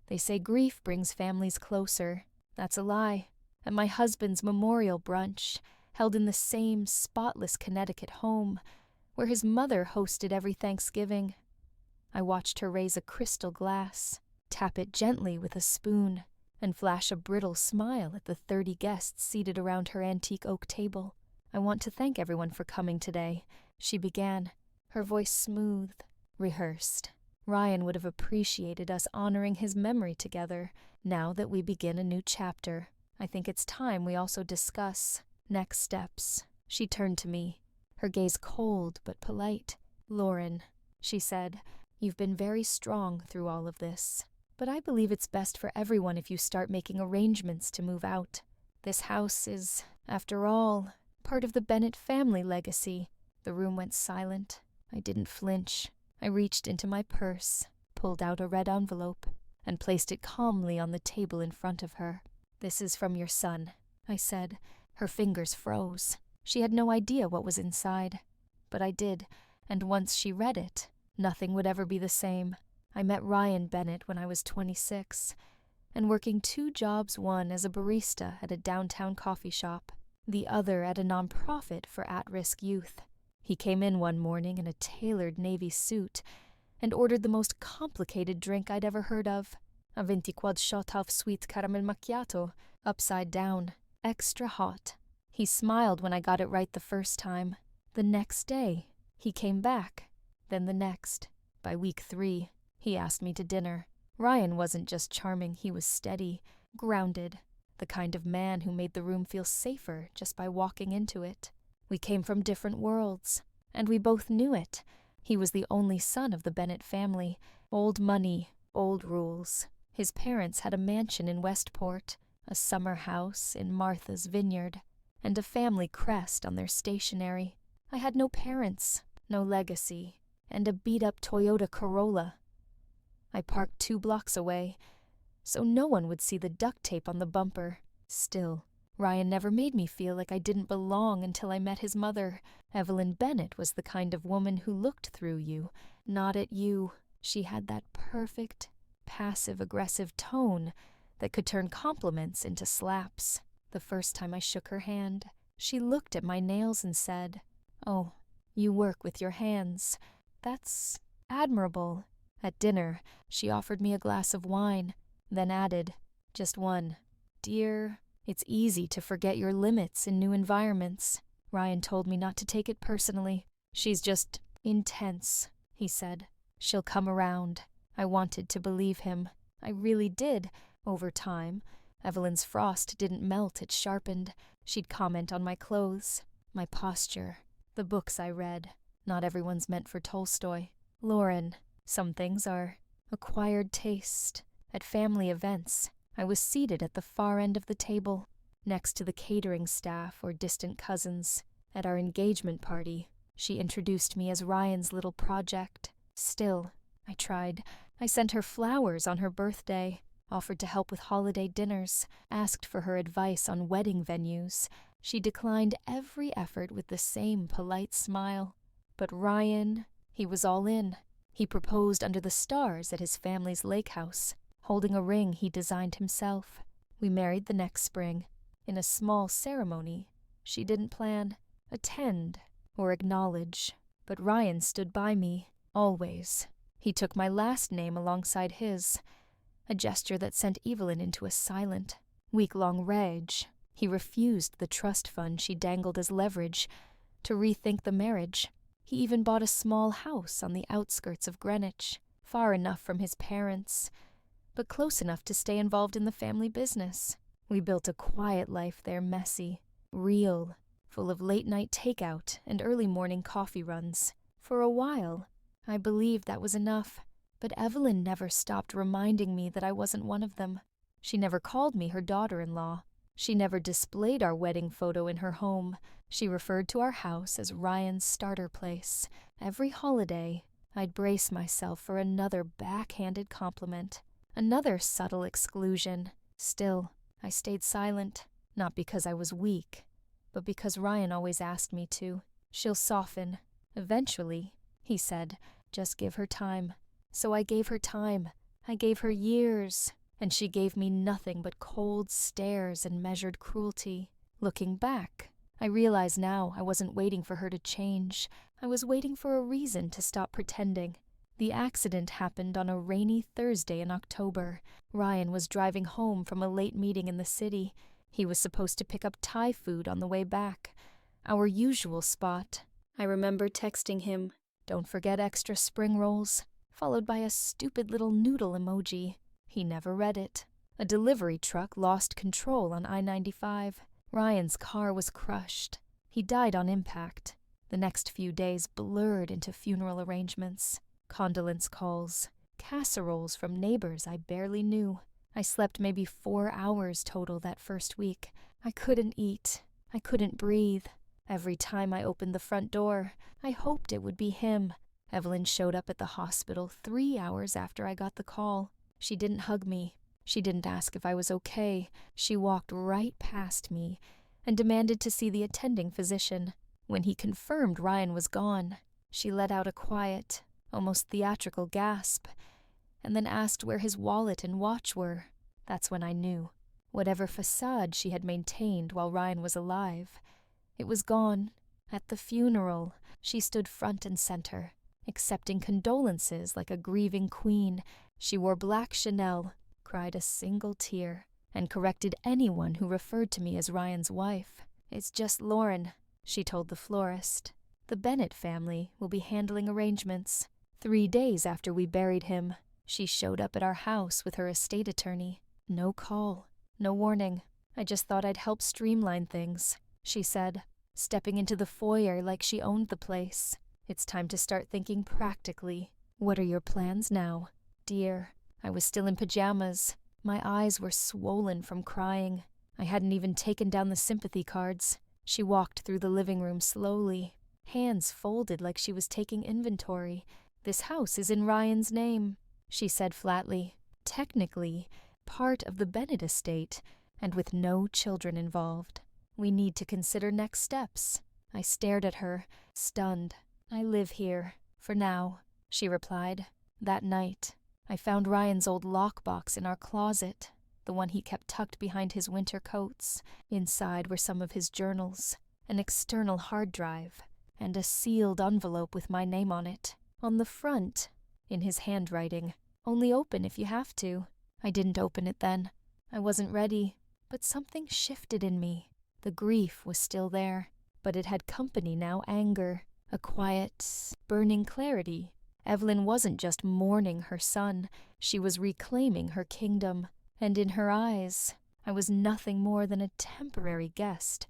They say grief brings families closer. That's a lie. At my husband's memorial brunch, held in the same spotless Connecticut home, where his mother hosted every Thanksgiving, I watched her raise a crystal glass, tap it gently with a spoon, and flash a brittle smile at the 30 guests seated around her antique oak table. I want to thank everyone for coming today, she began, her voice smooth, rehearsed. Ryan would have appreciated us honoring his memory together. Now that we begin a new chapter, I think it's time we also discuss next steps. She turned to me, her gaze cold but polite. Lauren, she said, you've been very strong through all of this, but I believe it's best for everyone if you start making arrangements to move out. This house is, after all, part of the Bennett family legacy. The room went silent. I didn't flinch. I reached into my purse, pulled out a red envelope, and placed it calmly on the table in front of her. This is from your son, I said. Her fingers froze. She had no idea what was inside. But I did, and once she read it, nothing would ever be the same. I met Ryan Bennett when I was 26, and working 2 jobs, one as a barista at a downtown coffee shop, the other at a nonprofit for at-risk youth. He came in one morning in a tailored navy suit and ordered the most complicated drink I'd ever heard of, a 24 shot of sweet caramel macchiato, upside down, extra hot. He smiled when I got it right the first time. The next day, he came back, then the next. By week 3, he asked me to dinner. Ryan wasn't just charming, he was steady, grounded, the kind of man who made the room feel safer just by walking into it. We came from different worlds, and we both knew it. He was the only son of the Bennett family. Old money, old rules. His parents had a mansion in Westport, a summer house in Martha's Vineyard, and a family crest on their stationery. I had no parents, no legacy, and a beat-up Toyota Corolla. I parked 2 blocks away, so no one would see the duct tape on the bumper. Still, Ryan never made me feel like I didn't belong until I met his mother. Evelyn Bennett was the kind of woman who looked through you, not at you. She had that perfect, passive-aggressive tone that could turn compliments into slaps. The first time I shook her hand, she looked at my nails and said, "Oh, you work with your hands. That's admirable." At dinner, she offered me a glass of wine, then added, "Just one. Dear, it's easy to forget your limits in new environments." Ryan told me not to take it personally. "She's just intense," he said. "She'll come around." I wanted to believe him. I really did. Over time, Evelyn's frost didn't melt, it sharpened. She'd comment on my clothes, my posture, the books I read. Not everyone's meant for Tolstoy. Lauren, some things are acquired taste. At family events, I was seated at the far end of the table, next to the catering staff or distant cousins. At our engagement party, she introduced me as Ryan's little project. Still, I tried. I sent her flowers on her birthday, offered to help with holiday dinners, asked for her advice on wedding venues. She declined every effort with the same polite smile. But Ryan, he was all in. He proposed under the stars at his family's lake house, holding a ring he designed himself. We married the next spring, in a small ceremony she didn't plan, attend, or acknowledge. But Ryan stood by me, always. He took my last name alongside his, a gesture that sent Evelyn into a silent, week-long rage. He refused the trust fund she dangled as leverage to rethink the marriage. He even bought a small house on the outskirts of Greenwich, far enough from his parents, but close enough to stay involved in the family business. We built a quiet life there, messy, real, full of late-night takeout and early-morning coffee runs. For a while, I believed that was enough, but Evelyn never stopped reminding me that I wasn't one of them. She never called me her daughter-in-law. She never displayed our wedding photo in her home. She referred to our house as Ryan's starter place. Every holiday, I'd brace myself for another backhanded compliment, another subtle exclusion. Still, I stayed silent, not because I was weak, but because Ryan always asked me to. "She'll soften. Eventually," he said. "Just give her time." So I gave her time. I gave her years, and she gave me nothing but cold stares and measured cruelty. Looking back, I realize now I wasn't waiting for her to change. I was waiting for a reason to stop pretending. The accident happened on a rainy Thursday in October. Ryan was driving home from a late meeting in the city. He was supposed to pick up Thai food on the way back, our usual spot. I remember texting him, "Don't forget extra spring rolls," followed by a stupid little noodle emoji. He never read it. A delivery truck lost control on I-95. Ryan's car was crushed. He died on impact. The next few days blurred into funeral arrangements, condolence calls, casseroles from neighbors I barely knew. I slept maybe 4 hours total that first week. I couldn't eat. I couldn't breathe. Every time I opened the front door, I hoped it would be him. Evelyn showed up at the hospital 3 hours after I got the call. She didn't hug me. She didn't ask if I was okay. She walked right past me and demanded to see the attending physician. When he confirmed Ryan was gone, she let out a quiet, almost theatrical gasp, and then asked where his wallet and watch were. That's when I knew. Whatever facade she had maintained while Ryan was alive, it was gone. At the funeral, she stood front and center, accepting condolences like a grieving queen. She wore black Chanel, cried a single tear, and corrected anyone who referred to me as Ryan's wife. "It's just Lauren," she told the florist. "The Bennett family will be handling arrangements." 3 days after we buried him, she showed up at our house with her estate attorney. No call, no warning. "I just thought I'd help streamline things," she said, stepping into the foyer like she owned the place. "It's time to start thinking practically. What are your plans now, dear?" I was still in pajamas. My eyes were swollen from crying. I hadn't even taken down the sympathy cards. She walked through the living room slowly, hands folded like she was taking inventory. "This house is in Ryan's name," she said flatly. "Technically, part of the Bennett estate, and with no children involved. We need to consider next steps." I stared at her, stunned. "I live here, for now," she replied. That night, I found Ryan's old lockbox in our closet, the one he kept tucked behind his winter coats. Inside were some of his journals, an external hard drive, and a sealed envelope with my name on it. On the front, in his handwriting, "Only open if you have to." I didn't open it then. I wasn't ready, but something shifted in me. The grief was still there, but it had company now, anger, a quiet, burning clarity. Evelyn wasn't just mourning her son, she was reclaiming her kingdom, and in her eyes, I was nothing more than a temporary guest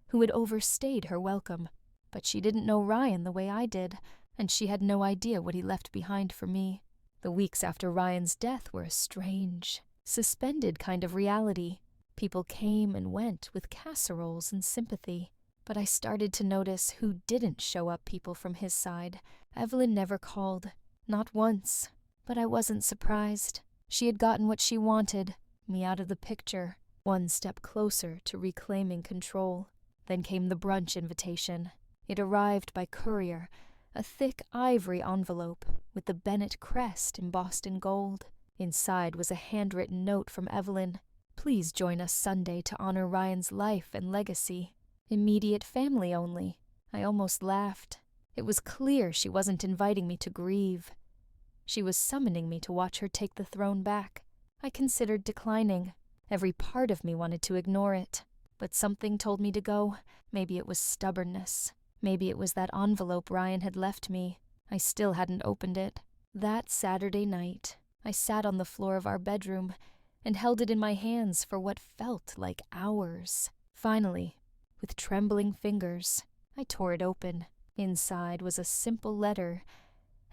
who had overstayed her welcome. But she didn't know Ryan the way I did, and she had no idea what he left behind for me. The weeks after Ryan's death were a strange, suspended kind of reality. People came and went with casseroles and sympathy. But I started to notice who didn't show up people from his side. Evelyn never called, not once. But I wasn't surprised. She had gotten what she wanted, me out of the picture, one step closer to reclaiming control. Then came the brunch invitation. It arrived by courier, a thick ivory envelope with the Bennett crest embossed in gold. Inside was a handwritten note from Evelyn. "Please join us Sunday to honor Ryan's life and legacy. Immediate family only." I almost laughed. It was clear she wasn't inviting me to grieve. She was summoning me to watch her take the throne back. I considered declining. Every part of me wanted to ignore it. But something told me to go. Maybe it was stubbornness. Maybe it was that envelope Ryan had left me. I still hadn't opened it. That Saturday night, I sat on the floor of our bedroom and held it in my hands for what felt like hours. Finally, with trembling fingers, I tore it open. Inside was a simple letter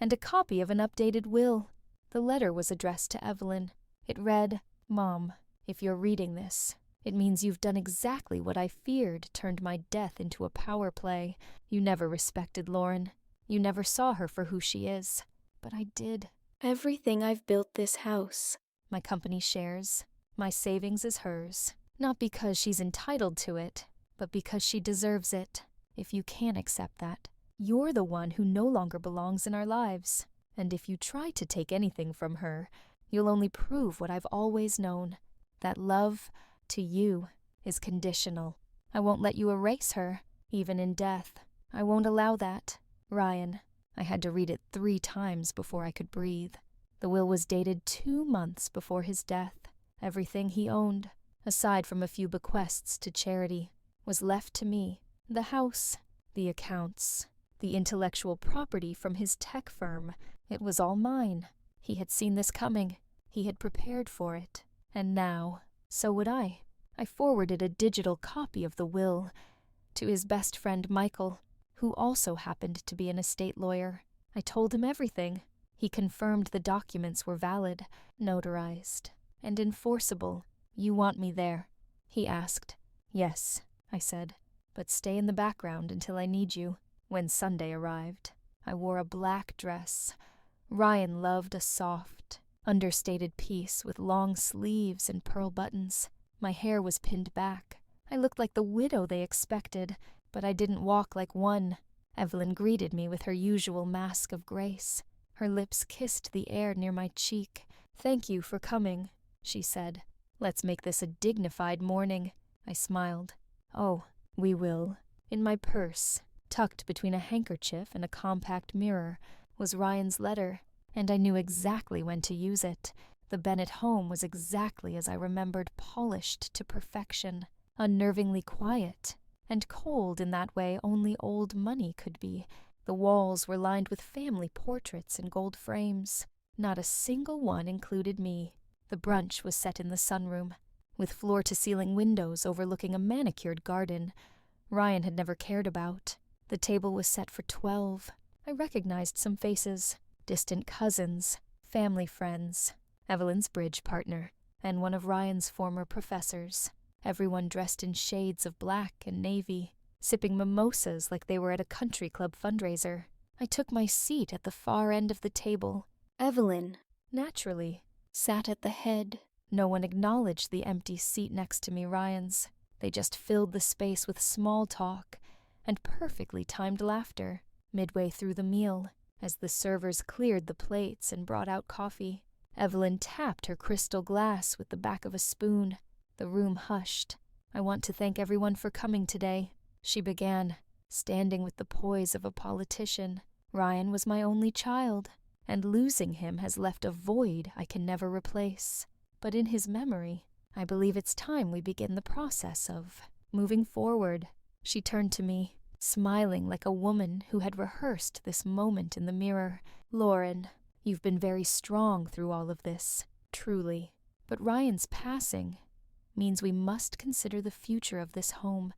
and a copy of an updated will. The letter was addressed to Evelyn. It read, "Mom, if you're reading this, it means you've done exactly what I feared turned my death into a power play. You never respected Lauren. You never saw her for who she is. But I did. Everything I've built this house, my company shares, my savings is hers. Not because she's entitled to it, but because she deserves it. If you can't accept that, you're the one who no longer belongs in our lives. And if you try to take anything from her, you'll only prove what I've always known, that love, to you, is conditional. I won't let you erase her, even in death. I won't allow that. Ryan. I had to read it 3 times before I could breathe. The will was dated 2 months before his death. Everything he owned, aside from a few bequests to charity, was left to me. The house, the accounts, the intellectual property from his tech firm. It was all mine. He had seen this coming. He had prepared for it. And now, so would I. I forwarded a digital copy of the will to his best friend Michael, who also happened to be an estate lawyer. I told him everything. He confirmed the documents were valid, notarized, and enforceable. You want me there? He asked. Yes, I said, but stay in the background until I need you. When Sunday arrived, I wore a black dress. Ryan loved a soft, understated piece with long sleeves and pearl buttons. My hair was pinned back. I looked like the widow they expected, but I didn't walk like one. Evelyn greeted me with her usual mask of grace. Her lips kissed the air near my cheek. Thank you for coming, she said. Let's make this a dignified morning. I smiled. Oh, we will. In my purse, tucked between a handkerchief and a compact mirror, was Ryan's letter, and I knew exactly when to use it. The Bennett home was exactly as I remembered, polished to perfection, unnervingly quiet, and cold in that way only old money could be. The walls were lined with family portraits in gold frames. Not a single one included me. The brunch was set in the sunroom, with floor-to-ceiling windows overlooking a manicured garden Ryan had never cared about. The table was set for 12. I recognized some faces, distant cousins, family friends, Evelyn's bridge partner, and one of Ryan's former professors. Everyone dressed in shades of black and navy, sipping mimosas like they were at a country club fundraiser. I took my seat at the far end of the table. Evelyn, naturally, sat at the head. No one acknowledged the empty seat next to me, Ryan's. They just filled the space with small talk and perfectly timed laughter. Midway through the meal, as the servers cleared the plates and brought out coffee, Evelyn tapped her crystal glass with the back of a spoon. The room hushed. I want to thank everyone for coming today, she began, standing with the poise of a politician. Ryan was my only child, and losing him has left a void I can never replace. But in his memory, I believe it's time we begin the process of moving forward. She turned to me, smiling like a woman who had rehearsed this moment in the mirror. Lauren, you've been very strong through all of this, truly. But Ryan's passing means we must consider the future of this home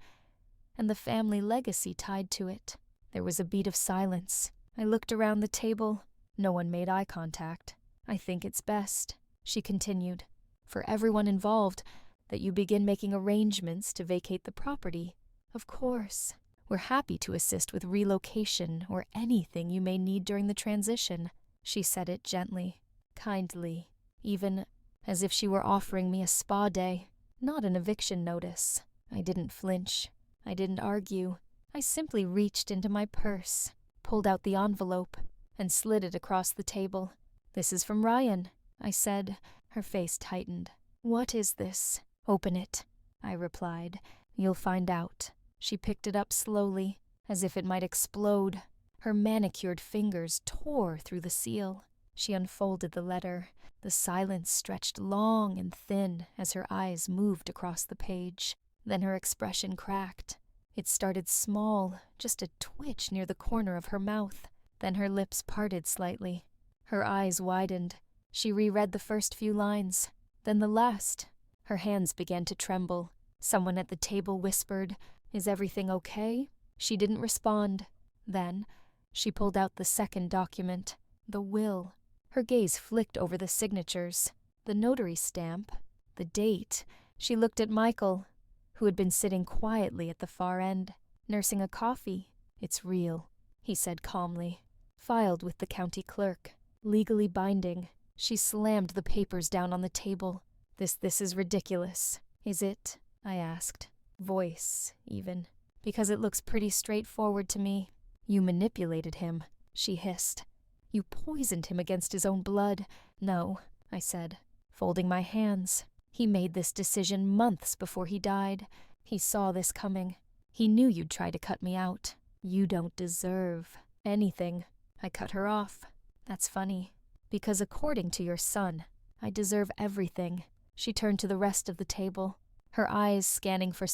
and the family legacy tied to it. There was a beat of silence. I looked around the table. No one made eye contact. I think it's best, she continued, for everyone involved, that you begin making arrangements to vacate the property. Of course, we're happy to assist with relocation or anything you may need during the transition. She said it gently, kindly, even as if she were offering me a spa day, not an eviction notice. I didn't flinch. I didn't argue. I simply reached into my purse, pulled out the envelope, and slid it across the table. This is from Ryan, I said. Her face tightened. What is this? Open it, I replied. You'll find out. She picked it up slowly, as if it might explode. Her manicured fingers tore through the seal. She unfolded the letter. The silence stretched long and thin as her eyes moved across the page. Then her expression cracked. It started small, just a twitch near the corner of her mouth. Then her lips parted slightly. Her eyes widened. She reread the first few lines, then the last. Her hands began to tremble. Someone at the table whispered, "Is everything okay?" She didn't respond. Then she pulled out the second document, the will. Her gaze flicked over the signatures, the notary stamp, the date. She looked at Michael, who had been sitting quietly at the far end, nursing a coffee. "It's real," he said calmly. "Filed with the county clerk. Legally binding." She slammed the papers down on the table. This is ridiculous." "Is it?" I asked. Voice, even. "Because it looks pretty straightforward to me." "You manipulated him," she hissed. "You poisoned him against his own blood." "No, I said, folding my hands. He made this decision months before he died. He saw this coming. He knew you'd try to cut me out. You don't deserve anything. I cut her off. That's funny, because according to your son, I deserve everything. She turned to the rest of the table, her eyes scanning for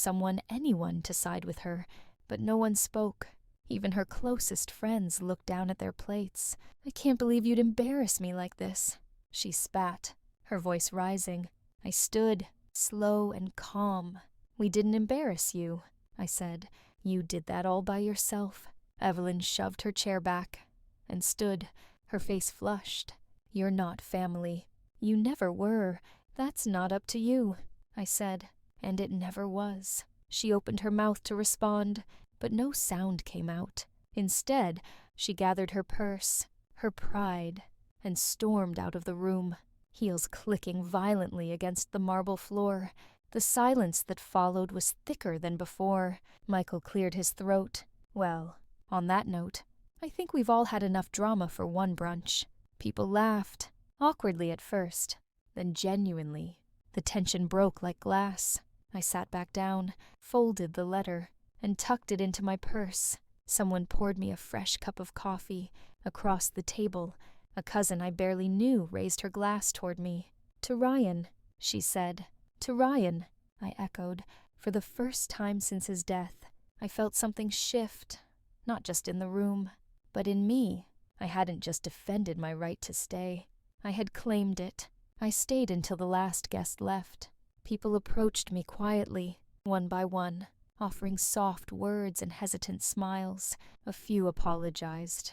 anyone to side with her, but no one spoke. Even her closest friends looked down at their plates. I can't believe you'd embarrass me like this. She spat, her voice rising. I stood, slow and calm. We didn't embarrass you, I said. You did that all by yourself. Evelyn shoved her chair back and stood, her face flushed. You're not family. You never were. That's not up to you, I said, and it never was. She opened her mouth to respond, but no sound came out. Instead, she gathered her purse, her pride, and stormed out of the room, heels clicking violently against the marble floor. The silence that followed was thicker than before. Michael cleared his throat. Well, on that note, I think we've all had enough drama for one brunch. People laughed, awkwardly at first, then genuinely. The tension broke like glass. I sat back down, folded the letter, and tucked it into my purse. Someone poured me a fresh cup of coffee. Across the table, a cousin I barely knew raised her glass toward me. To Ryan, she said. To Ryan, I echoed. For the first time since his death, I felt something shift, not just in the room, but in me. I hadn't just defended my right to stay. I had claimed it. I stayed until the last guest left. People approached me quietly, one by one, offering soft words and hesitant smiles. A few apologized,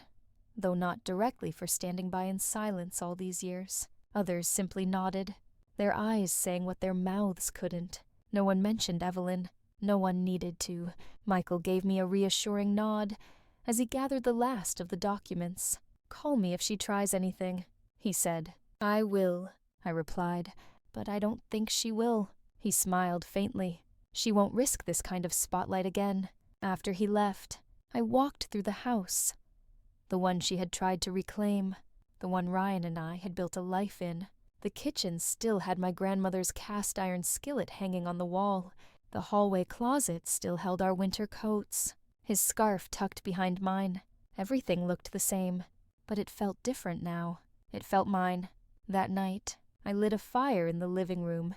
though not directly for standing by in silence all these years. Others simply nodded, their eyes saying what their mouths couldn't. No one mentioned Evelyn. No one needed to. Michael gave me a reassuring nod as he gathered the last of the documents. Call me if she tries anything, he said. I will, I replied, but I don't think she will. He smiled faintly. She won't risk this kind of spotlight again. After he left, I walked through the house. The one she had tried to reclaim, the one Ryan and I had built a life in. The kitchen still had my grandmother's cast iron skillet hanging on the wall. The hallway closet still held our winter coats, his scarf tucked behind mine. Everything looked the same, but it felt different now. It felt mine. That night, I lit a fire in the living room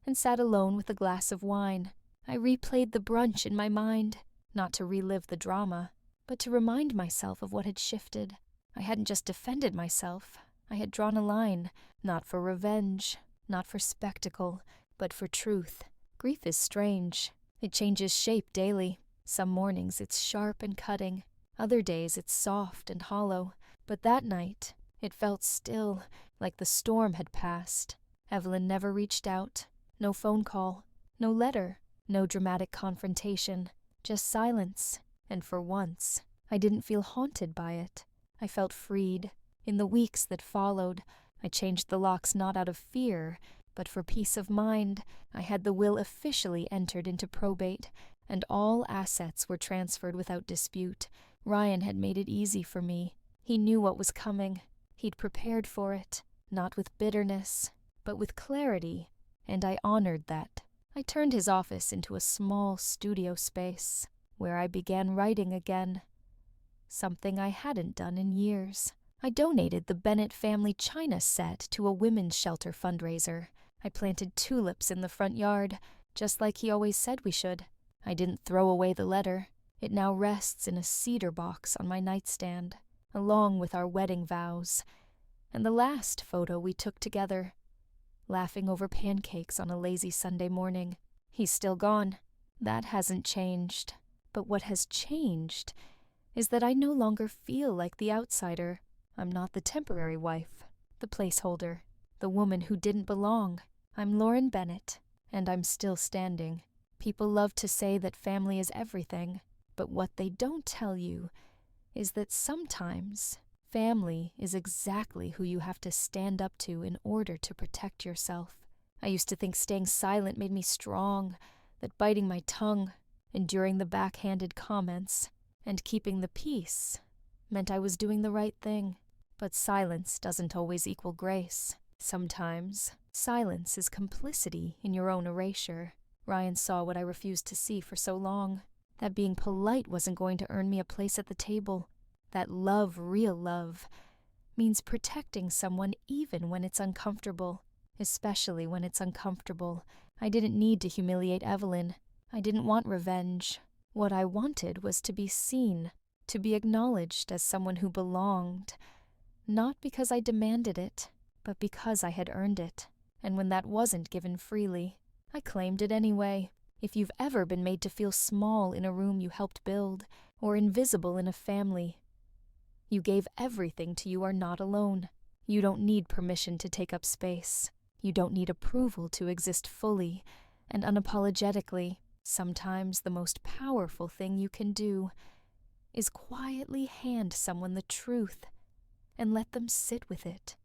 and sat alone with a glass of wine. I replayed the brunch in my mind, not to relive the drama, but to remind myself of what had shifted. I hadn't just defended myself. I had drawn a line, not for revenge, not for spectacle, but for truth. Grief is strange. It changes shape daily. Some mornings it's sharp and cutting. Other days it's soft and hollow. But that night, it felt still, like the storm had passed. Evelyn never reached out. No phone call. No letter. No dramatic confrontation. Just silence. And for once, I didn't feel haunted by it. I felt freed. In the weeks that followed, I changed the locks not out of fear, but for peace of mind. I had the will officially entered into probate, and all assets were transferred without dispute. Ryan had made it easy for me. He knew what was coming. He'd prepared for it, not with bitterness, but with clarity, and I honored that. I turned his office into a small studio space, where I began writing again, something I hadn't done in years. I donated the Bennett family china set to a women's shelter fundraiser. I planted tulips in the front yard, just like he always said we should. I didn't throw away the letter. It now rests in a cedar box on my nightstand, along with our wedding vows, and the last photo we took together, laughing over pancakes on a lazy Sunday morning. He's still gone. That hasn't changed. But what has changed is that I no longer feel like the outsider. I'm not the temporary wife, the placeholder, the woman who didn't belong. I'm Lauren Bennett, and I'm still standing. People love to say that family is everything, but what they don't tell you is that sometimes family is exactly who you have to stand up to in order to protect yourself. I used to think staying silent made me strong, that biting my tongue, enduring the backhanded comments, and keeping the peace meant I was doing the right thing. But silence doesn't always equal grace. Sometimes, silence is complicity in your own erasure. Ryan saw what I refused to see for so long. That being polite wasn't going to earn me a place at the table. That love, real love, means protecting someone even when it's uncomfortable. Especially when it's uncomfortable. I didn't need to humiliate Evelyn. I didn't want revenge. What I wanted was to be seen, to be acknowledged as someone who belonged. Not because I demanded it, but because I had earned it. And when that wasn't given freely, I claimed it anyway. If you've ever been made to feel small in a room you helped build, or invisible in a family, you gave everything to You Are Not Alone. You don't need permission to take up space. You don't need approval to exist fully and unapologetically. Sometimes the most powerful thing you can do is quietly hand someone the truth and let them sit with it.